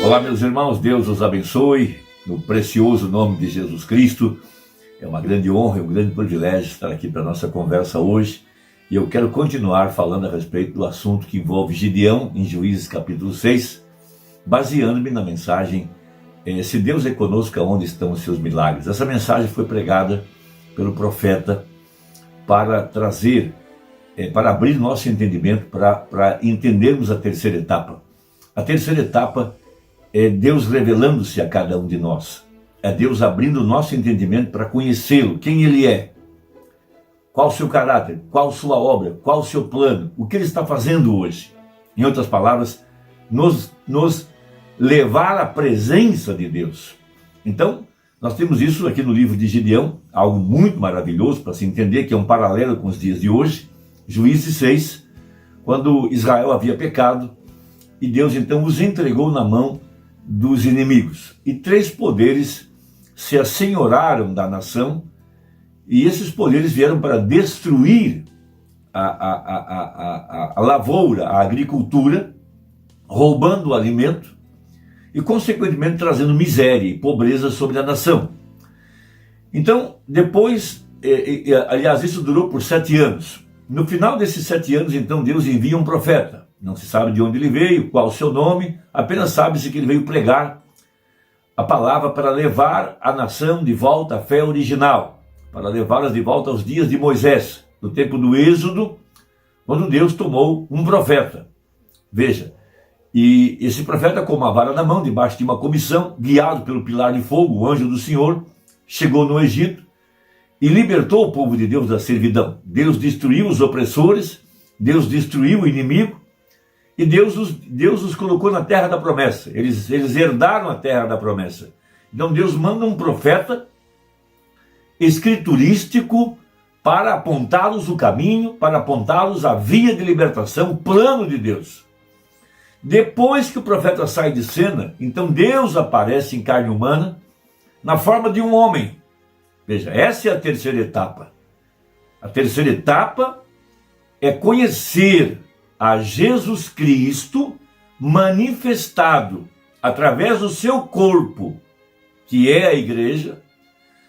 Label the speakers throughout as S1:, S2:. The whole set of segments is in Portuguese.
S1: Olá, meus irmãos, Deus os abençoe, no precioso nome de Jesus Cristo. É uma grande honra e um grande privilégio estar aqui para a nossa conversa hoje. E eu quero continuar falando a respeito do assunto que envolve Gideão, em Juízes capítulo 6, baseando-me na mensagem Se Deus é conosco, aonde estão os seus milagres? Essa mensagem foi pregada pelo profeta para trazer, para abrir nosso entendimento, para entendermos a terceira etapa. A terceira etapa é Deus revelando-se a cada um de nós. É Deus abrindo o nosso entendimento para conhecê-lo, quem Ele é, qual o seu caráter, qual a sua obra, qual o seu plano, o que Ele está fazendo hoje. Em outras palavras, nos levar à presença de Deus. Então, nós temos isso aqui no livro de Gideão, algo muito maravilhoso para se entender, que é um paralelo com os dias de hoje. Juízes 6, quando Israel havia pecado, e Deus então os entregou na mão dos inimigos. E 3 poderes se assenhoraram da nação, e esses poderes vieram para destruir a lavoura, a agricultura, roubando o alimento e, consequentemente, trazendo miséria e pobreza sobre a nação. Então, depois, aliás, isso durou por 7 anos. No final desses 7 anos, então, Deus envia um profeta. Não se sabe de onde ele veio, qual o seu nome, apenas sabe-se que ele veio pregar a palavra para levar a nação de volta à fé original, para levá-las de volta aos dias de Moisés, no tempo do Êxodo, quando Deus tomou um profeta. Veja, e esse profeta, com uma vara na mão, debaixo de uma comissão, guiado pelo pilar de fogo, o anjo do Senhor, chegou no Egito e libertou o povo de Deus da servidão. Deus destruiu os opressores, Deus destruiu o inimigo, e Deus os colocou na terra da promessa. Eles herdaram a terra da promessa. Então Deus manda um profeta escriturístico para apontá-los o caminho, para apontá-los a via de libertação, o plano de Deus. Depois que o profeta sai de cena, então Deus aparece em carne humana, na forma de um homem. Veja, essa é a terceira etapa. A terceira etapa é conhecer a Jesus Cristo manifestado através do seu corpo, que é a igreja,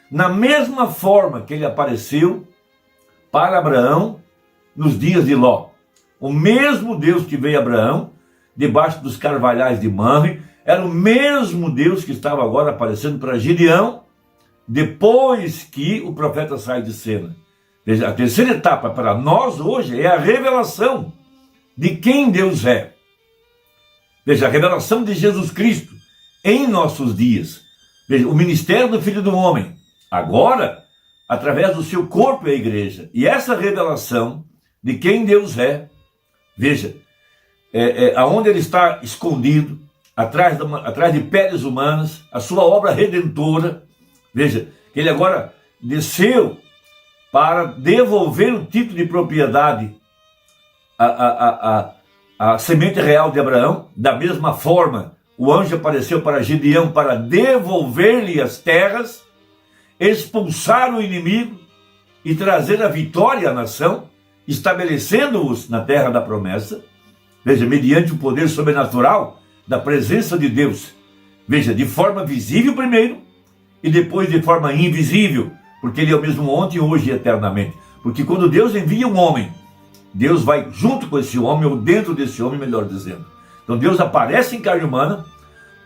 S1: na mesma forma que ele apareceu para Abraão nos dias de Ló. O mesmo Deus que veio a Abraão, debaixo dos carvalhais de Mamre, era o mesmo Deus que estava agora aparecendo para Gideão, depois que o profeta sai de cena. Veja, a terceira etapa para nós hoje é a revelação de quem Deus é. Veja, a revelação de Jesus Cristo em nossos dias. Veja, o ministério do Filho do Homem, agora, através do seu corpo é a igreja. E essa revelação de quem Deus é, veja, aonde ele está escondido, atrás de peles humanas, a sua obra redentora. Veja, que ele agora desceu para devolver o título de propriedade a semente real de Abraão. Da mesma forma, o anjo apareceu para Gideão para devolver-lhe as terras, expulsar o inimigo e trazer a vitória à nação, estabelecendo-os na terra da promessa. Veja, mediante o poder sobrenatural da presença de Deus. Veja, de forma visível primeiro e depois de forma invisível, porque Ele é o mesmo ontem, hoje e eternamente. Porque quando Deus envia um homem, Deus vai junto com esse homem, ou dentro desse homem, melhor dizendo. Então Deus aparece em carne humana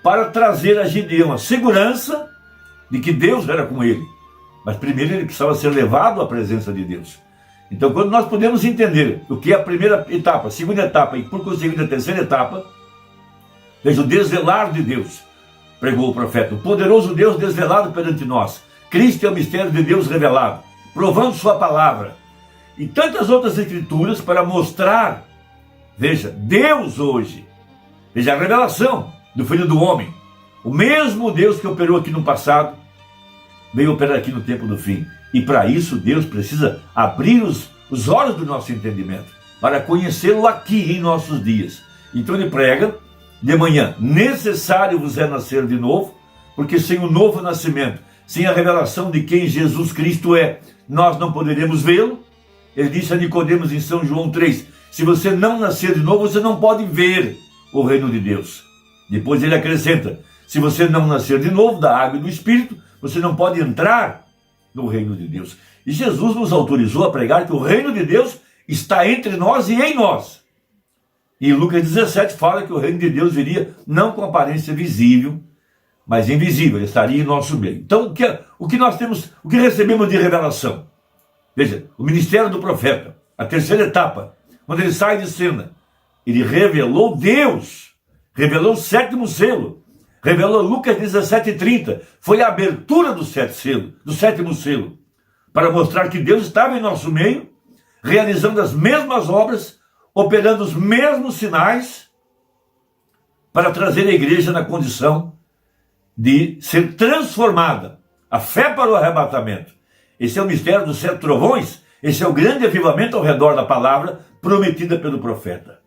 S1: para trazer a Gideão a segurança de que Deus era com ele. Mas primeiro ele precisava ser levado à presença de Deus. Então, quando nós podemos entender o que é a primeira etapa, a segunda etapa e por conseguinte a terceira etapa, veja, o desvelar de Deus, pregou o profeta, o poderoso Deus desvelado perante nós. Cristo é o mistério de Deus revelado, provando sua palavra. E tantas outras escrituras para mostrar, veja, Deus hoje, veja a revelação do Filho do Homem, o mesmo Deus que operou aqui no passado, veio operar aqui no tempo do fim. E para isso Deus precisa abrir os olhos do nosso entendimento, para conhecê-lo aqui em nossos dias. Então ele prega de manhã, necessário vos é nascer de novo, porque sem o novo nascimento, sem a revelação de quem Jesus Cristo é, nós não poderemos vê-lo. Ele disse a Nicodemos em São João 3, se você não nascer de novo, você não pode ver o reino de Deus. Depois ele acrescenta: se você não nascer de novo da água e do Espírito, você não pode entrar no reino de Deus. E Jesus nos autorizou a pregar que o reino de Deus está entre nós e em nós. E Lucas 17 fala que o reino de Deus viria não com aparência visível, mas invisível, ele estaria em nosso meio. Então, o que nós temos, o que recebemos de revelação? Veja, o ministério do profeta, a terceira etapa, quando ele sai de cena, ele revelou Deus, revelou o sétimo selo, revelou Lucas 17:30, foi a abertura do sétimo selo, para mostrar que Deus estava em nosso meio, realizando as mesmas obras, operando os mesmos sinais, para trazer a igreja na condição de ser transformada, a fé para o arrebatamento. Esse é o mistério dos 7 trovões, esse é o grande avivamento ao redor da palavra prometida pelo profeta.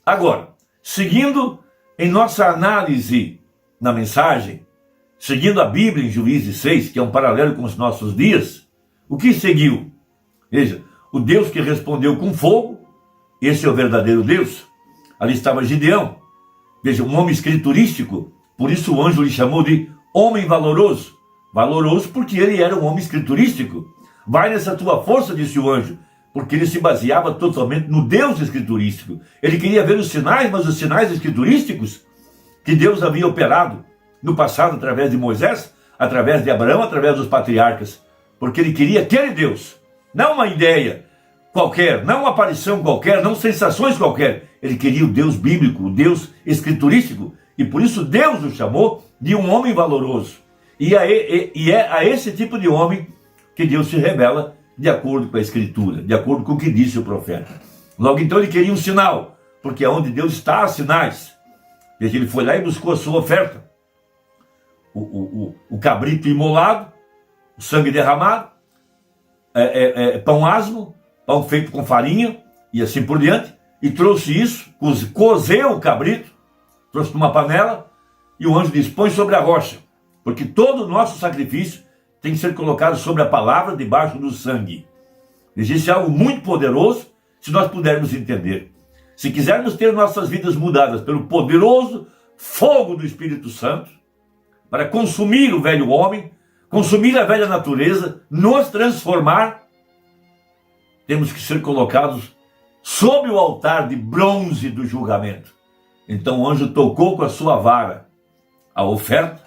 S1: Agora, seguindo em nossa análise na mensagem, seguindo a Bíblia em Juízes 6, que é um paralelo com os nossos dias, o que seguiu? Veja, o Deus que respondeu com fogo, esse é o verdadeiro Deus. Ali estava Gideão, veja, um homem escriturístico, por isso o anjo lhe chamou de homem valoroso. Valoroso porque ele era um homem escriturístico. Vai nessa tua força, disse o anjo, porque ele se baseava totalmente no Deus escriturístico. Ele queria ver os sinais, mas os sinais escriturísticos que Deus havia operado no passado através de Moisés, através de Abraão, através dos patriarcas, porque ele queria aquele Deus, não uma ideia qualquer, não uma aparição qualquer, não sensações qualquer. Ele queria o Deus bíblico, o Deus escriturístico, e por isso Deus o chamou de um homem valoroso. E é a esse tipo de homem que Deus se revela de acordo com a Escritura, de acordo com o que disse o profeta. Logo então ele queria um sinal, porque onde Deus está há sinais. Veja, ele foi lá e buscou a sua oferta. O cabrito imolado, o sangue derramado, pão asmo, pão feito com farinha e assim por diante, e trouxe isso, cozeu o cabrito, trouxe numa panela, e o anjo disse: põe sobre a rocha, porque todo o nosso sacrifício tem que ser colocado sobre a palavra debaixo do sangue. Existe algo muito poderoso, se nós pudermos entender. Se quisermos ter nossas vidas mudadas pelo poderoso fogo do Espírito Santo, para consumir o velho homem, consumir a velha natureza, nos transformar, temos que ser colocados sob o altar de bronze do julgamento. Então o anjo tocou com a sua vara a oferta,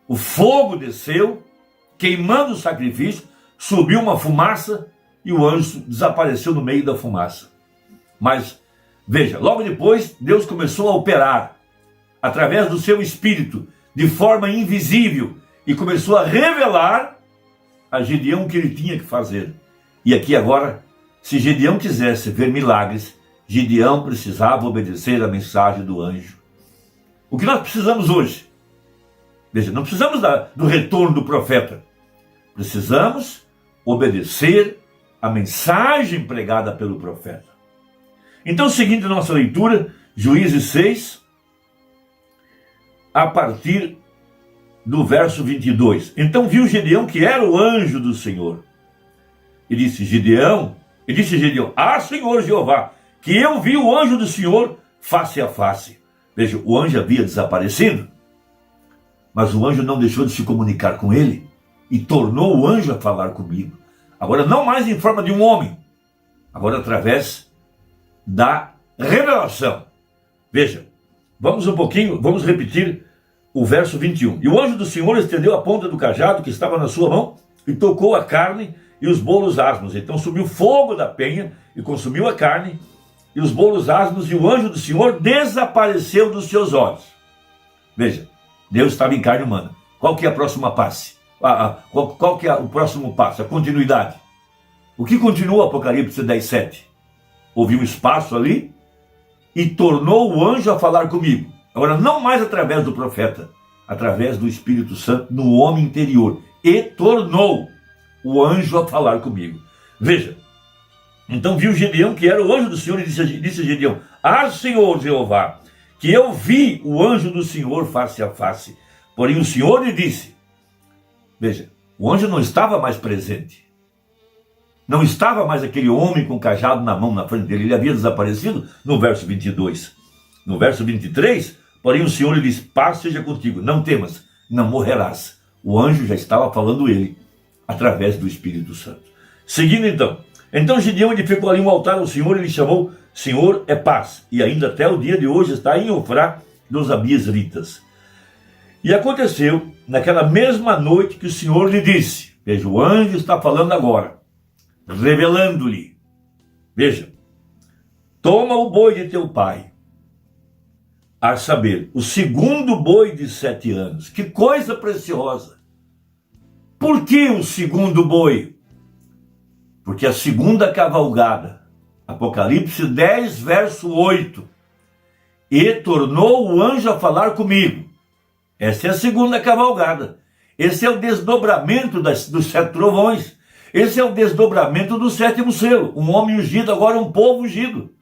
S1: o fogo desceu, queimando o sacrifício, subiu uma fumaça e o anjo desapareceu no meio da fumaça. Mas, veja, logo depois Deus começou a operar através do seu Espírito, de forma invisível, e começou a revelar a Gideão o que ele tinha que fazer. E aqui agora, se Gideão quisesse ver milagres, Gideão precisava obedecer a mensagem do anjo. O que nós precisamos hoje? Veja, não precisamos do retorno do profeta. Precisamos obedecer a mensagem pregada pelo profeta. Então, seguindo nossa leitura, Juízes 6, a partir do verso 22. Então viu Gideão que era o anjo do Senhor. E disse Gideão, ah, Senhor Jeová, que eu vi o anjo do Senhor face a face. Veja, o anjo havia desaparecido, mas o anjo não deixou de se comunicar com ele e tornou o anjo a falar comigo. Agora não mais em forma de um homem, agora através da revelação. Veja, vamos repetir o verso 21. E o anjo do Senhor estendeu a ponta do cajado que estava na sua mão e tocou a carne e os bolos asmos. Então subiu fogo da penha e consumiu a carne e os bolos asmos, e o anjo do Senhor desapareceu dos seus olhos. Veja, Deus estava em carne humana. Qual que é a próxima passe? Qual que é o próximo passo? A continuidade. O que continua Apocalipse 10:7? Houve um espaço ali e tornou o anjo a falar comigo. Agora, não mais através do profeta, através do Espírito Santo no homem interior. E tornou o anjo a falar comigo. Veja, então viu Gideão que era o anjo do Senhor e disse a Gideão: ah, Senhor Jeová, que eu vi o anjo do Senhor face a face. Porém o Senhor lhe disse, veja, o anjo não estava mais presente. Não estava mais aquele homem com o cajado na mão na frente dele. Ele havia desaparecido no verso 22. No verso 23, Porém o Senhor lhe disse: paz seja contigo, não temas, não morrerás. O anjo já estava falando ele, através do Espírito Santo. Seguindo então Gideão edificou ali um altar ao Senhor e lhe chamou: Senhor é paz. E ainda até o dia de hoje está em Ofrá dos Abiesritas. E aconteceu naquela mesma noite que o Senhor lhe disse, veja, o anjo está falando agora, revelando-lhe, veja, toma o boi de teu pai, a saber, o segundo boi de 7 anos. Que coisa preciosa! Por que o segundo boi? Porque a segunda cavalgada, Apocalipse 10, verso 8, e tornou o anjo a falar comigo. Essa é a segunda cavalgada. Esse é o desdobramento dos 7 trovões. Esse é o desdobramento do 7º selo. Um homem ungido, agora um povo ungido.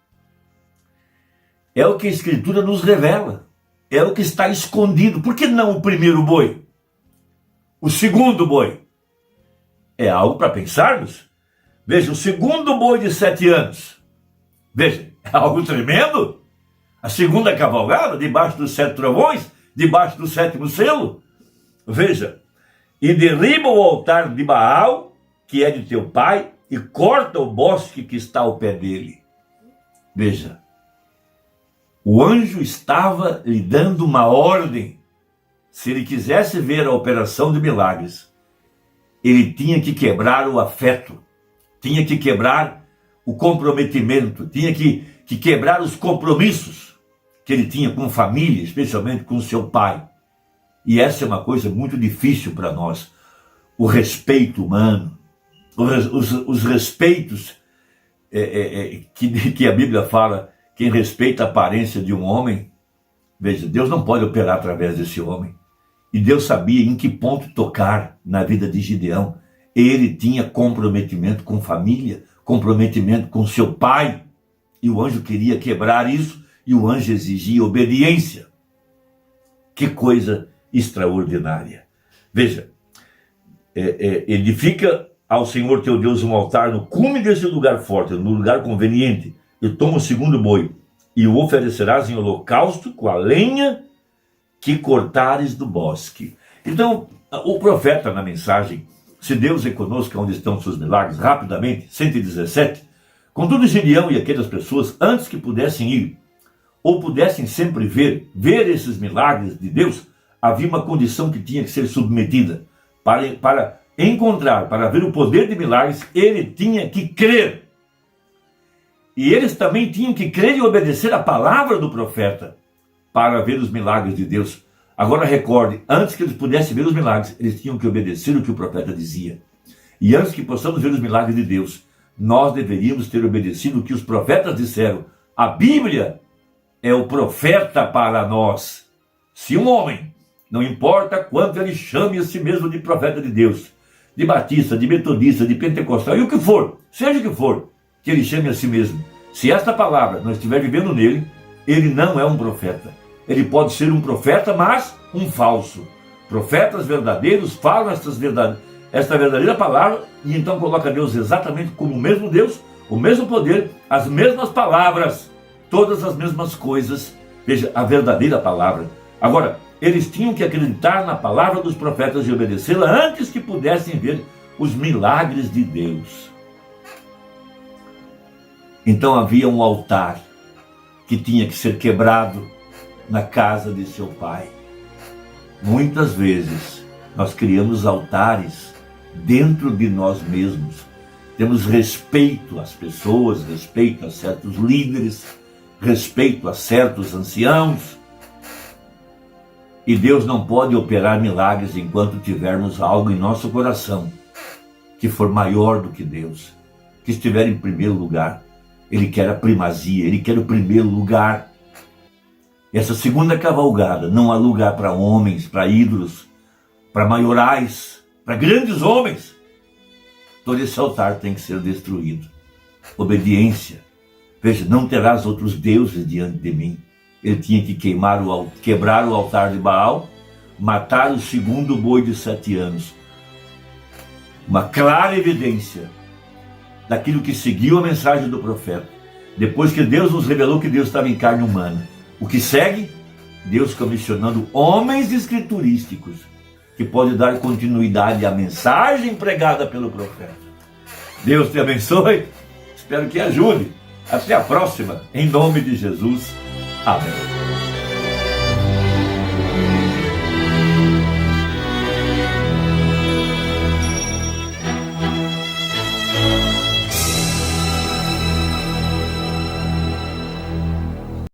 S1: É o que a Escritura nos revela. É o que está escondido. Por que não o primeiro boi? O segundo boi? É algo para pensarmos. Veja, o segundo boi de 7 anos. Veja, é algo tremendo. A segunda cavalgada, debaixo dos 7 trovões, debaixo do 7º selo. Veja, e derriba o altar de Baal, que é de teu pai, e corta o bosque que está ao pé dele. Veja, o anjo estava lhe dando uma ordem. Se ele quisesse ver a operação de milagres, ele tinha que quebrar o afeto, tinha que quebrar o comprometimento, tinha que quebrar os compromissos que ele tinha com família, especialmente com seu pai. E essa é uma coisa muito difícil para nós. O respeito humano, os respeitos que a Bíblia fala, quem respeita a aparência de um homem, veja, Deus não pode operar através desse homem. E Deus sabia em que ponto tocar na vida de Gideão. Ele tinha comprometimento com família, comprometimento com seu pai, e o anjo queria quebrar isso, e o anjo exigia obediência. Que coisa extraordinária. Veja, edifica ao Senhor teu Deus um altar no cume desse lugar forte, no lugar conveniente, e toma o segundo boi, e o oferecerás em holocausto com a lenha que cortares do bosque. Então, o profeta na mensagem, se Deus é conosco, onde estão seus milagres, rapidamente, 117, contudo Gideão e aquelas pessoas, antes que pudessem ir, ou pudessem sempre ver esses milagres de Deus, havia uma condição que tinha que ser submetida. Para encontrar, para ver o poder de milagres, ele tinha que crer. E eles também tinham que crer e obedecer a palavra do profeta para ver os milagres de Deus. Agora recorde, antes que eles pudessem ver os milagres, eles tinham que obedecer o que o profeta dizia. E antes que possamos ver os milagres de Deus, nós deveríamos ter obedecido o que os profetas disseram. A Bíblia é o profeta para nós. Se um homem, não importa quanto ele chame a si mesmo de profeta de Deus, de batista, de metodista, de pentecostal, e o que for, seja o que for, que ele chame a si mesmo, se esta palavra não estiver vivendo nele, ele não é um profeta. Ele pode ser um profeta, mas um falso. Profetas verdadeiros falam esta verdadeira palavra, e então coloca Deus exatamente como o mesmo Deus, o mesmo poder, as mesmas palavras, todas as mesmas coisas. Veja, a verdadeira palavra. Agora, eles tinham que acreditar na palavra dos profetas e obedecê-la antes que pudessem ver os milagres de Deus. Então havia um altar que tinha que ser quebrado na casa de seu pai. Muitas vezes nós criamos altares dentro de nós mesmos. Temos respeito às pessoas, respeito a certos líderes, respeito a certos anciãos. E Deus não pode operar milagres enquanto tivermos algo em nosso coração que for maior do que Deus, que estiver em primeiro lugar. Ele quer a primazia, ele quer o primeiro lugar. Essa segunda cavalgada não há lugar para homens, para ídolos, para maiorais, para grandes homens. Todo esse altar tem que ser destruído. Obediência. Veja, não terás outros deuses diante de mim. Ele tinha que quebrar o altar de Baal, matar o segundo boi de 7 anos. Uma clara evidência daquilo que seguiu a mensagem do profeta. Depois que Deus nos revelou que Deus estava em carne humana. O que segue Deus comissionando homens escriturísticos que podem dar continuidade à mensagem pregada pelo profeta. Deus te abençoe, espero que ajude. Até a próxima, em nome de Jesus. Amém.